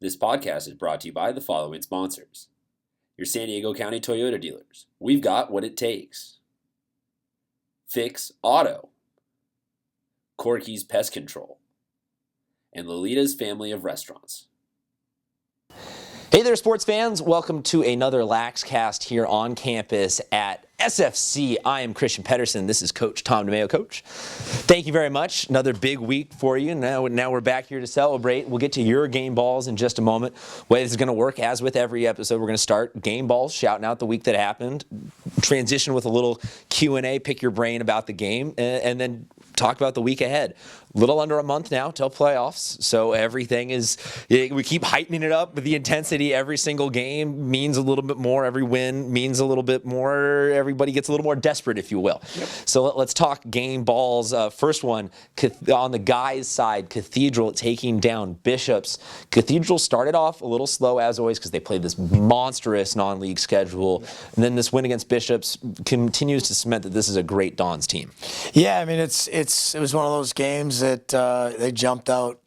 This podcast is brought to you by the following sponsors. Your San Diego County Toyota dealers. We've got what it takes. Fix Auto. Corky's Pest Control. And Lolita's Family of Restaurants. Hey there, sports fans. Welcome to another Laxcast here on campus at SFC. I am Christian Pedersen. This is Coach Tom DeMeo. Coach, thank you very much. Another big week for you. Now we're back here to celebrate. We'll get to your game balls in just a moment. Way this is going to work, as with every episode, we're going to start game balls, shouting out the week that happened, transition with a little Q&A, pick your brain about the game, and then talk about the week ahead. Little under a month now till playoffs, so everything is, we keep heightening it up with the intensity. Every single game means a little bit more. Every win means a little bit more. Everybody gets a little more desperate, if you will. Yep. So let's talk game balls. First one, on the guys' side, Cathedral taking down Bishops. Cathedral started off a little slow, as always, because they played this monstrous non-league schedule. And then this win against Bishops continues to cement that this is a great Dons team. Yeah, I mean, it was one of those games that they jumped out,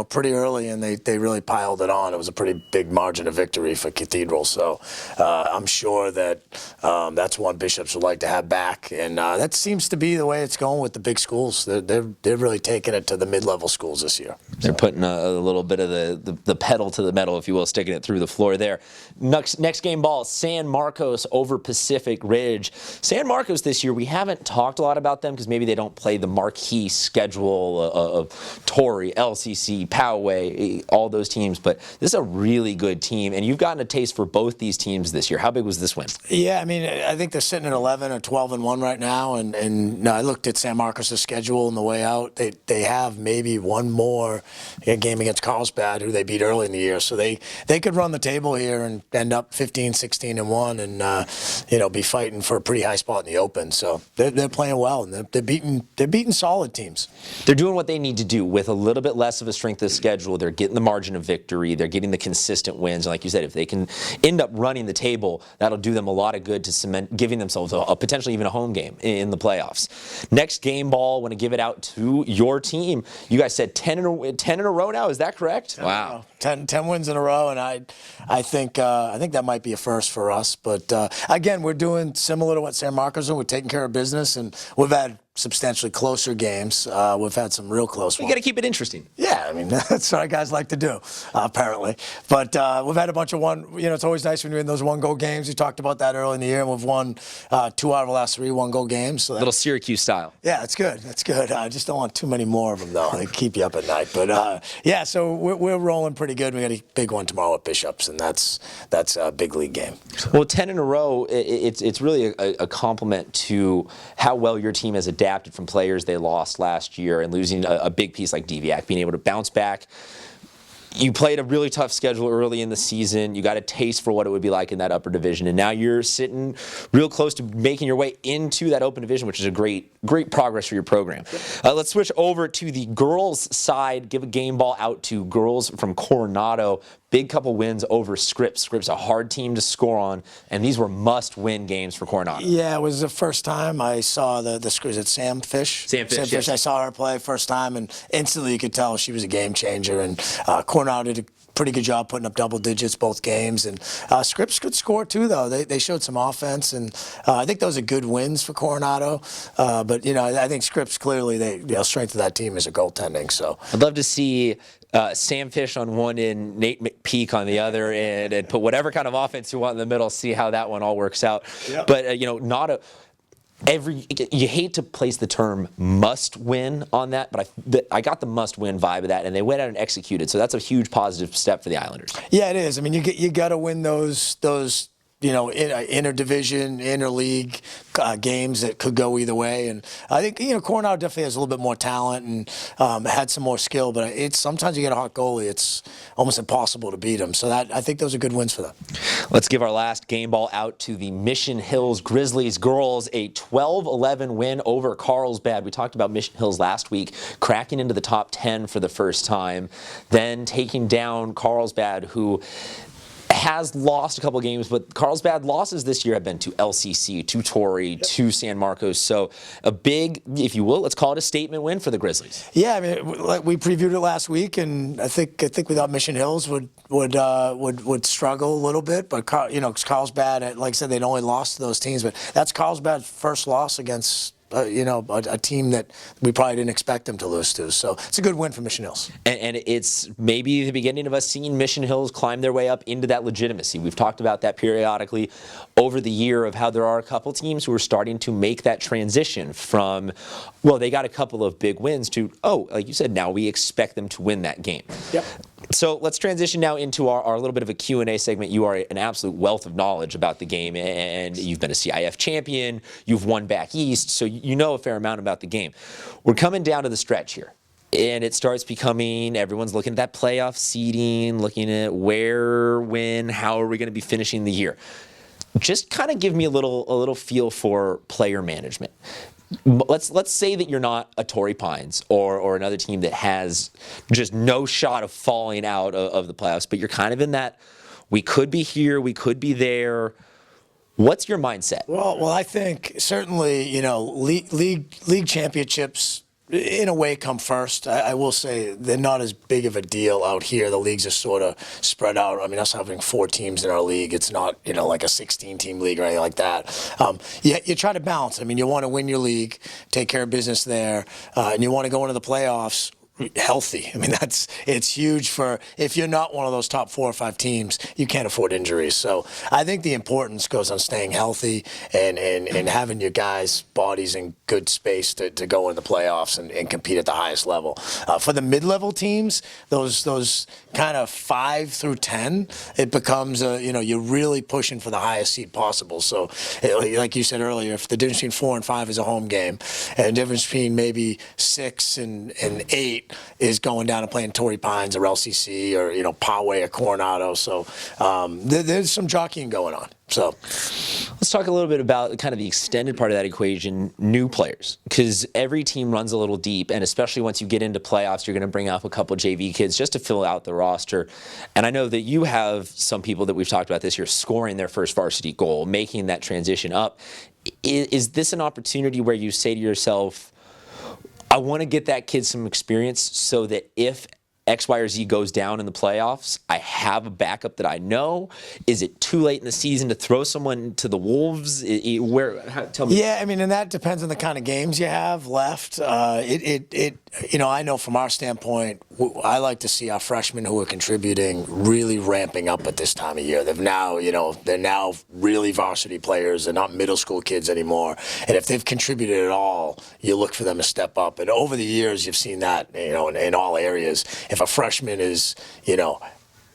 pretty early, and they really piled it on. It was a pretty big margin of victory for Cathedral. So I'm sure that that's one Bishops would like to have back, and that seems to be the way it's going with the big schools. They're really taking it to the mid-level schools this year. They're putting a little bit of the pedal to the metal, if you will, sticking it through the floor there. Next game ball, San Marcos over Pacific Ridge. San Marcos this year, we haven't talked a lot about them because maybe they don't play the marquee schedule of Torrey, LCC, Poway, all those teams, but this is a really good team, and you've gotten a taste for both these teams this year. How big was this win? Yeah, I mean, I think they're sitting at 11 or 12-1 right now, and I looked at San Marcos' schedule on the way out. They have maybe one more game against Carlsbad, who they beat early in the year, so they could run the table here and end up 15, 16-1, and be fighting for a pretty high spot in the Open. So they're playing well, and they're beating solid teams. They're doing what they need to do with a little bit less of a strength of schedule. They're getting the margin of victory. They're getting the consistent wins. And like you said, if they can end up running the table, that'll do them a lot of good to cement giving themselves a potentially even a home game in the playoffs. Next game ball, want to give it out to your team. You guys said 10 in a row now. Is that correct? Wow. 10 wins in a row, and I think that might be a first for us. But again, we're doing similar to what San Marcos did. We're taking care of business, and we've had substantially closer games. We've had some real close ones. You got to keep it interesting. Yeah, I mean, that's what guys like to do, apparently. But we've had a bunch of it's always nice when you're in those one-goal games. We talked about that early in the year, and we've won 2 out of the last 3 one-goal games. So little Syracuse style. Yeah, it's good. That's good. I just don't want too many more of them, though. They keep you up at night. But, yeah, so we're rolling pretty good. We got a big one tomorrow at Bishops, and that's a big league game. Well, 10 in a row, it's really a compliment to how well your team has adapted from players they lost last year, and losing a big piece like Diviak, being able to bounce back. You played a really tough schedule early in the season. You got a taste for what it would be like in that upper division, and now you're sitting real close to making your way into that open division, which is a great progress for your program. Let's switch over to the girls' side. Give a game ball out to girls from Coronado. Big couple wins over Scripps. Scripps, a hard team to score on, and these were must-win games for Coronado. Yeah, it was the first time I saw is it Sam Fish? Sam Fish, yes. I saw her play first time, and instantly you could tell she was a game changer, and Coronado did a pretty good job putting up double digits both games, and Scripps could score too, though. They showed some offense, and I think those are good wins for Coronado. But I think Scripps clearly, strength of that team is their goaltending. So I'd love to see Sam Fish on one end, Nate McPeak on the other end, and put whatever kind of offense you want in the middle. See how that one all works out. Yep. But you hate to place the term must win on that, but I got the must win vibe of that, and they went out and executed. So that's a huge positive step for the Islanders. Yeah, it is. I mean, you got to win those interdivision, interleague games that could go either way. And I think, Coronado definitely has a little bit more talent and had some more skill, but sometimes you get a hot goalie, it's almost impossible to beat them. So I think those are good wins for them. Let's give our last game ball out to the Mission Hills Grizzlies girls, a 12-11 win over Carlsbad. We talked about Mission Hills last week, cracking into the top 10 for the first time, then taking down Carlsbad, who has lost a couple games, but Carlsbad losses this year have been to LCC, to Torrey, to San Marcos. So a big, if you will, let's call it a statement win for the Grizzlies. Yeah, I mean, like we previewed it last week, and I think we thought Mission Hills would struggle a little bit, but Carlsbad, like I said, they'd only lost to those teams, but that's Carlsbad's first loss against a team that we probably didn't expect them to lose to. So it's a good win for Mission Hills. And it's maybe the beginning of us seeing Mission Hills climb their way up into that legitimacy. We've talked about that periodically over the year of how there are a couple teams who are starting to make that transition from, well, they got a couple of big wins to, oh, like you said, now we expect them to win that game. Yep. So let's transition now into our little bit of a Q&A segment. You are an absolute wealth of knowledge about the game, and you've been a CIF champion. You've won back east, so you know a fair amount about the game. We're coming down to the stretch here, and it starts becoming, everyone's looking at that playoff seeding, looking at where, when, how are we going to be finishing the year. Just kind of give me a little feel for player management. Let's say that you're not a Torrey Pines or another team that has just no shot of falling out of the playoffs, but you're kind of in that, we could be here, we could be there. What's your mindset? Well, I think certainly, league championships in a way come first. I will say they're not as big of a deal out here. The leagues are sort of spread out. I mean, us having 4 teams in our league, it's not, like a 16-team league or anything like that. You try to balance. I mean, you want to win your league, take care of business there, and you want to go into the playoffs healthy. I mean, it's huge for, if you're not one of those top 4 or 5 teams, you can't afford injuries. So I think the importance goes on staying healthy and having your guys' bodies in good space to go in the playoffs and compete at the highest level. For the mid-level teams, those kind of 5 through 10, it becomes you're really pushing for the highest seed possible. So like you said earlier, if the difference between 4 and 5 is a home game, and the difference between maybe 6 and 8 is going down and playing Torrey Pines or LCC or Poway or Coronado. So there's some jockeying going on. So let's talk a little bit about kind of the extended part of that equation, new players, because every team runs a little deep, and especially once you get into playoffs, you're going to bring up a couple JV kids just to fill out the roster. And I know that you have some people that we've talked about this year scoring their first varsity goal, making that transition up. Is this an opportunity where you say to yourself, I want to get that kid some experience so that if X, Y, or Z goes down in the playoffs, I have a backup that I know? Is it too late in the season to throw someone to the Wolves? Tell me. Yeah, I mean, and that depends on the kind of games you have left. I know from our standpoint, I like to see our freshmen who are contributing really ramping up at this time of year. They're now really varsity players. They're not middle school kids anymore. And if they've contributed at all, you look for them to step up. And over the years, you've seen that, in all areas. If a freshman is,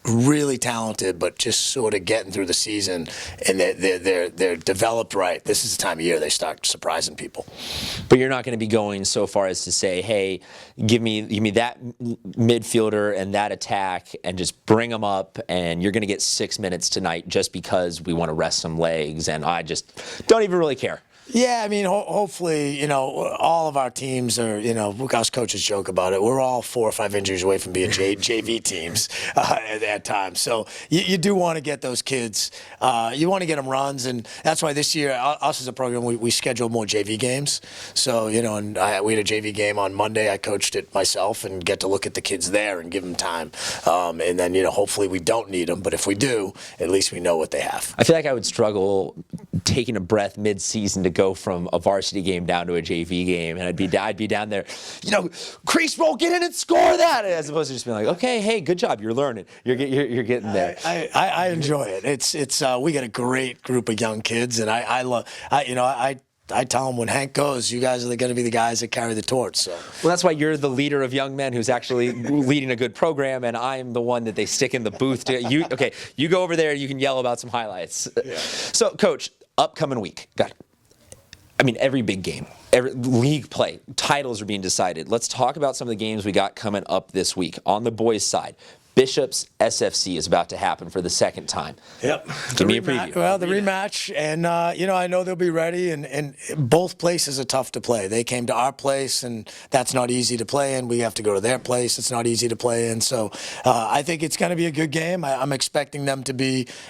really talented, but just sort of getting through the season, and they're developed right, this is the time of year they start surprising people. But you're not going to be going so far as to say, hey, give me that midfielder and that attack and just bring them up, and you're going to get 6 minutes tonight just because we want to rest some legs, and I just don't even really care. Yeah, I mean, hopefully, all of our teams are, us coaches joke about it. We're all 4 or 5 injuries away from being JV teams at times. So you do want to get those kids. You want to get them runs, and that's why this year, us as a program, we schedule more JV games. So, and we had a JV game on Monday. I coached it myself and get to look at the kids there and give them time. And then, hopefully we don't need them. But if we do, at least we know what they have. I feel like I would struggle taking a breath mid-season to go from a varsity game down to a JV game, and I'd be down there, crease roll, get in and score that, as opposed to just being like, okay, hey, good job, you're learning, you're getting there. I enjoy it. It's we got a great group of young kids, and I tell them when Hank goes, you guys are going to be the guys that carry the torch. So. Well, that's why you're the leader of young men who's actually leading a good program, and I'm the one that they stick in the booth to. You go over there, you can yell about some highlights. Yeah. So, Coach, upcoming week, every big game, every league play, titles are being decided. Let's talk about some of the games we got coming up this week. On the boys' side, Bishops SFC is about to happen for the second time. Yep. Give me a preview. Well, the rematch, and I know they'll be ready. And both places are tough to play. They came to our place, and that's not easy to play in. We have to go to their place. It's not easy to play in. So I think it's going to be a good game. I'm expecting them to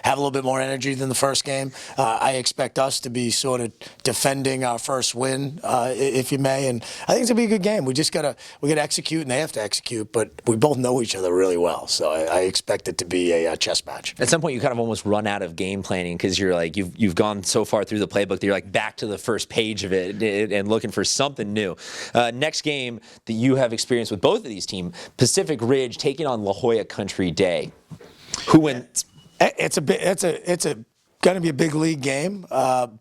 have a little bit more energy than the first game. I expect us to be sort of defending our first win, if you may. And I think it's going to be a good game. We gotta execute, and they have to execute. But we both know each other really well. So I expect it to be a chess match. At some point, you kind of almost run out of game planning because you're like you've gone so far through the playbook that you're like back to the first page of it and looking for something new. Next game that you have experience with both of these teams, Pacific Ridge taking on La Jolla Country Day. Who wins? It's going to be a big league game.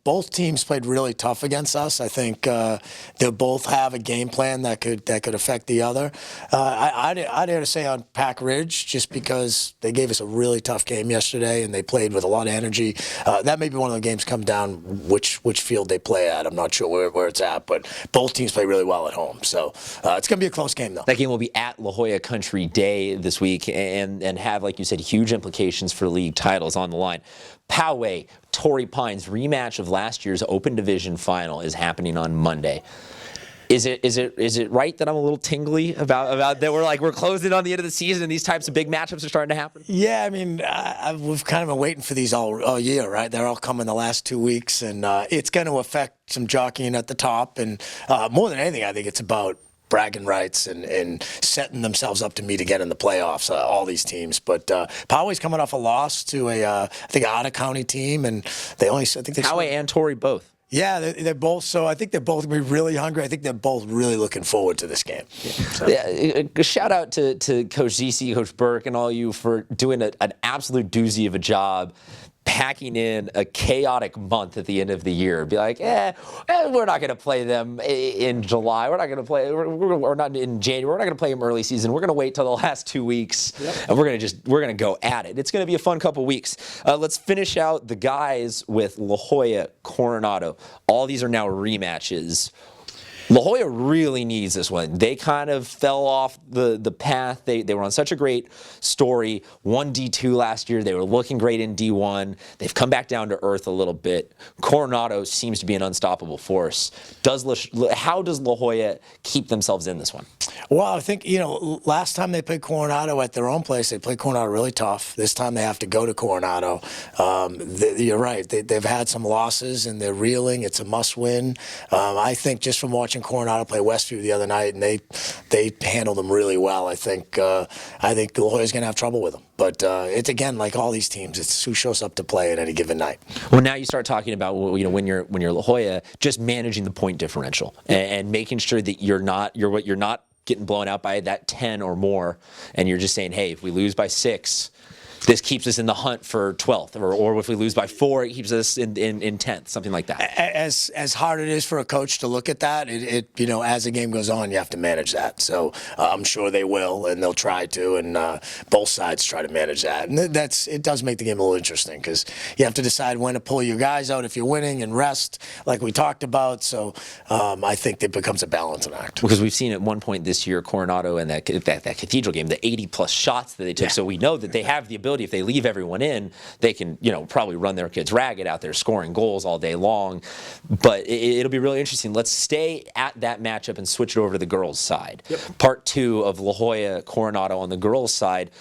Both teams played really tough against us. I think they'll both have a game plan that could affect the other. I dare to say on Pac Ridge, just because they gave us a really tough game yesterday and they played with a lot of energy. That may be one of the games come down which field they play at. I'm not sure where it's at, but both teams play really well at home. So it's going to be a close game, though. That game will be at La Jolla Country Day this week and have, like you said, huge implications for league titles on the line. Poway, Torrey Pines rematch of last year's Open Division final is happening on Monday. Is it right that I'm a little tingly about that we're closing on the end of the season and these types of big matchups are starting to happen? Yeah, I mean, we've kind of been waiting for these all year, right? They're all coming the last 2 weeks, and it's going to affect some jockeying at the top. And more than anything, I think it's about bragging rights and setting themselves up to meet again in the playoffs, all these teams. But Poway's coming off a loss to I think, out-of-county team, and Poway and Torrey both. Yeah, they're both. So I think they're both going to be really hungry. I think they're both really looking forward to this game. So. Yeah, shout out to Coach Zisi, Coach Burke, and all you for doing an absolute doozy of a job packing in a chaotic month at the end of the year. Be like, we're not going to play them in July. We're not going to play. We're not in January. We're not going to play them early season. We're going to wait till the last 2 weeks, and we're going to go at it. It's going to be a fun couple weeks. Let's finish out the guys with La Jolla, Coronado. All these are now rematches. La Jolla really needs this one. They kind of fell off the path. They were on such a great story. Won D2 last year. They were looking great in D1. They've come back down to earth a little bit. Coronado seems to be an unstoppable force. How does La Jolla keep themselves in this one? Well, I think, last time they played Coronado at their own place, they played Coronado really tough. This time they have to go to Coronado. You're right. They've had some losses, and they're reeling. It's a must-win. I think just from watching Coronado play Westview the other night, and they handled them really well. I think La Jolla's going to have trouble with them. But it's, again, like all these teams, it's who shows up to play at any given night. Well, now you start talking about when you're La Jolla, just managing the point differential and making sure that you're not getting blown out by that 10 or more, and you're just saying, hey, if we lose by 6, this keeps us in the hunt for 12th, or if we lose by 4, it keeps us in 10th, something like that. As hard it is for a coach to look at that, as the game goes on, you have to manage that. So I'm sure they will, and they'll try to, and both sides try to manage that. And it does make the game a little interesting because you have to decide when to pull your guys out if you're winning and rest, like we talked about. So I think it becomes a balancing act. Because we've seen at one point this year, Coronado and that Cathedral game, the 80-plus shots that they took. Yeah. So we know that they have the ability. If they leave everyone in, they can, probably run their kids ragged out there scoring goals all day long. But it'll be really interesting. Let's stay at that matchup and switch it over to the girls' side. Yep. Part 2 of La Jolla, Coronado on the girls' side.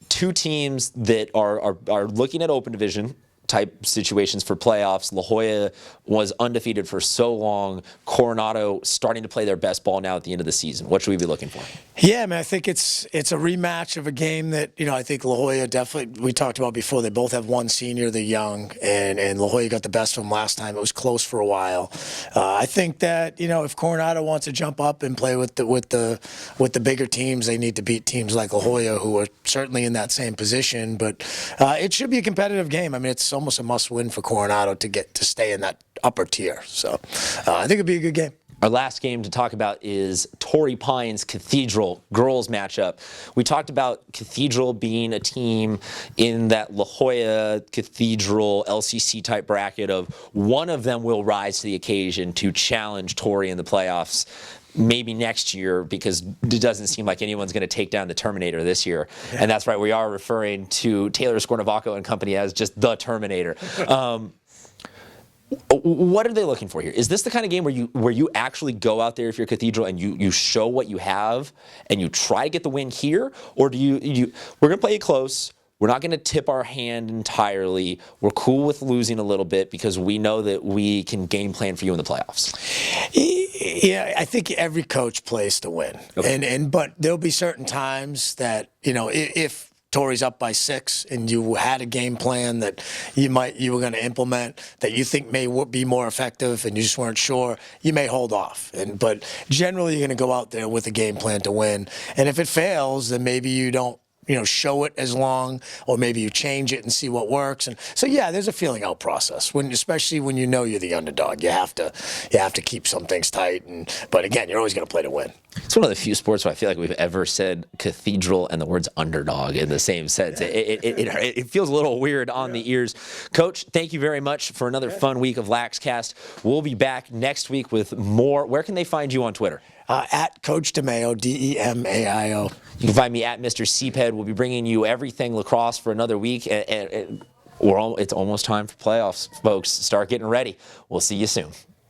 2 teams that are looking at open division type situations for playoffs. La Jolla was undefeated for so long. Coronado starting to play their best ball now at the end of the season. What should we be looking for? Yeah, I mean, I think it's a rematch of a game that, I think La Jolla definitely, we talked about before, they both have one senior, they're young, and La Jolla got the best of them last time. It was close for a while. I think that, if Coronado wants to jump up and play with the bigger teams, they need to beat teams like La Jolla, who are certainly in that same position. But it should be a competitive game. I mean, it's almost a must-win for Coronado to stay in that upper tier. So I think it'd be a good game. Our last game to talk about is Torrey Pines Cathedral girls matchup. We talked about Cathedral being a team in that La Jolla Cathedral LCC type bracket of one of them will rise to the occasion to challenge Torrey in the playoffs. maybe next year, because it doesn't seem like anyone's going to take down the Terminator this year. Yeah. And that's right, we are referring to Taylor Scornavaco and company as just the Terminator. What are they looking for here? Is this the kind of game where you actually go out there if you're Cathedral and you show what you have and you try to get the win here? Or do you we're going to play it close. We're not going to tip our hand entirely. We're cool with losing a little bit because we know that we can game plan for you in the playoffs. Yeah, I think every coach plays to win. Okay. But there'll be certain times that, if Torrey's up by 6 and you had a game plan that you were going to implement that you think may be more effective and you just weren't sure, you may hold off. But generally you're going to go out there with a game plan to win. And if it fails, then maybe you don't show it as long, or maybe you change it and see what works. And so, yeah, there's a feeling out process especially when you're the underdog. You have to keep some things tight. But again, you're always going to play to win. It's one of the few sports where I feel like we've ever said Cathedral and the words underdog in the same sentence. Yeah. It feels a little weird on the ears. Coach, thank you very much for another fun week of Laxcast. We'll be back next week with more. Where can they find you on Twitter? At Coach DeMaio, DEMAIO. You can find me at Mr. Seaped. We'll be bringing you everything lacrosse for another week. It's almost time for playoffs, folks. Start getting ready. We'll see you soon.